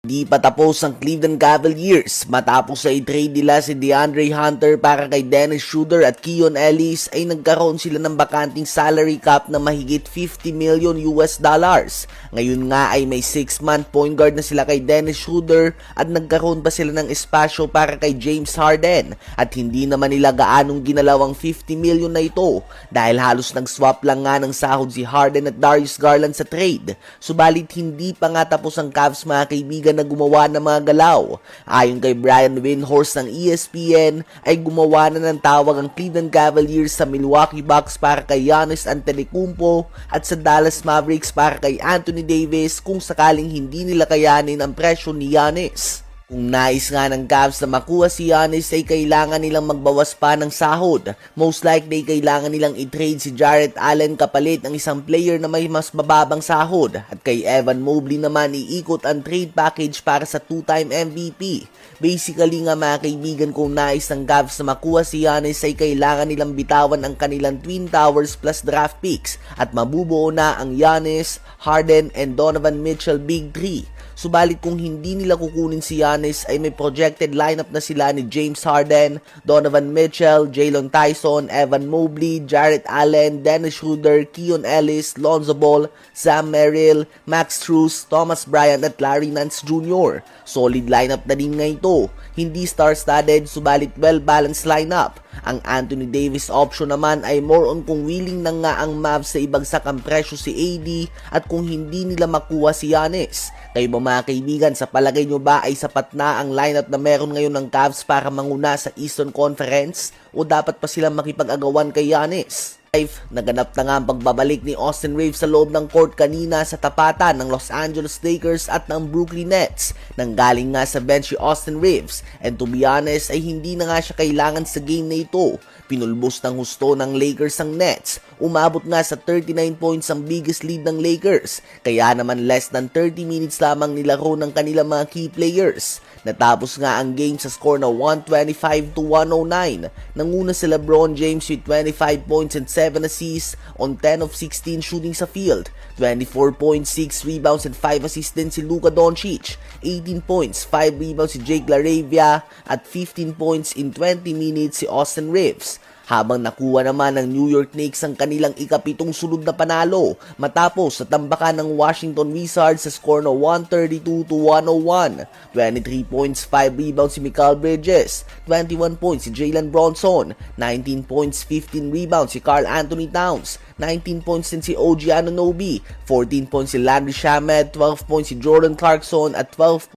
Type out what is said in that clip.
Di pa tapos ang Cleveland Cavaliers matapos sa i-trade nila si DeAndre Hunter para kay Dennis Schroeder at Keon Ellis ay nagkaroon sila ng bakanting salary cap na mahigit 50 million US dollars. Ngayon nga ay may 6-month point guard na sila kay Dennis Schroeder at nagkaroon pa sila ng espasyo para kay James Harden at hindi naman nila gaanong ginalaw ang 50 million na ito dahil halos nag-swap lang nga ng sahod si Harden at Darius Garland sa trade. Subalit hindi pa nga tapos ang Cavs mga kaibigan na gumawa ng mga galaw. Ayon kay Brian Windhorst ng ESPN ay gumawa na ng tawag ang Cleveland Cavaliers sa Milwaukee Bucks para kay Giannis Antetokounmpo at sa Dallas Mavericks para kay Anthony Davis kung sakaling hindi nila kayanin ang presyo ni Giannis. Kung nais nga ng Cavs na makuha si Giannis ay kailangan nilang magbawas pa ng sahod. Most likely kailangan nilang i-trade si Jarrett Allen kapalit ng isang player na may mas mababang sahod. At kay Evan Mobley naman iikot ang trade package para sa 2-time MVP. Basically nga mga kaibigan, kung nais ng Cavs na makuha si Giannis ay kailangan nilang bitawan ang kanilang Twin Towers plus draft picks at mabubuo na ang Giannis, Harden and Donovan Mitchell Big 3. Subalit kung hindi nila kukunin si Giannis ay may projected lineup na sila ni James Harden, Donovan Mitchell, Jalen Tyson, Evan Mobley, Jarrett Allen, Dennis Schroeder, Keon Ellis, Lonzo Ball, Sam Merrill, Max Strus, Thomas Bryant at Larry Nance Jr. Solid lineup na din nga ito. Hindi star-studded subalit well-balanced lineup. Ang Anthony Davis option naman ay more on kung willing na nga ang Mavs sa ibagsak ang presyo si AD at kung hindi nila makuha si Giannis. Kayo ba mga kaibigan, sa palagay nyo ba ay sapat na ang lineup na meron ngayon ng Cavs para manguna sa Eastern Conference o dapat pa silang makipag-agawan kay Giannis? Naganap na nga ang pagbabalik ni Austin Reaves sa loob ng court kanina sa tapatan ng Los Angeles Lakers at ng Brooklyn Nets. Nanggaling nga sa bench si Austin Reaves and to be honest ay hindi na nga siya kailangan sa game na ito. Pinulbos ng husto ng Lakers ang Nets. Umabot nga sa 39 points ang biggest lead ng Lakers. Kaya naman less than 30 minutes lamang nilaro ng kanilang mga key players. Natapos nga ang game sa score na 125-109. Nanguna si LeBron James with 25 points and 7 assists on 10 of 16 shooting sa field. 24.6 rebounds and 5 assists din si Luka Doncic. 18 points, 5 rebounds si Jake LaRavia at 15 points in 20 minutes si Austin Reaves. Habang nakuha naman ng New York Knicks ang kanilang ikapitong sunod na panalo matapos sa tambakan ng Washington Wizards sa score na 132-101. 23 points, 5 rebounds si Mikal Bridges, 21 points si Jalen Bronson, 19 points, 15 rebounds si Karl Anthony Towns, 19 points din si OG Anunoby, 14 points si Landry Shamet, 12 points si Jordan Clarkson at 12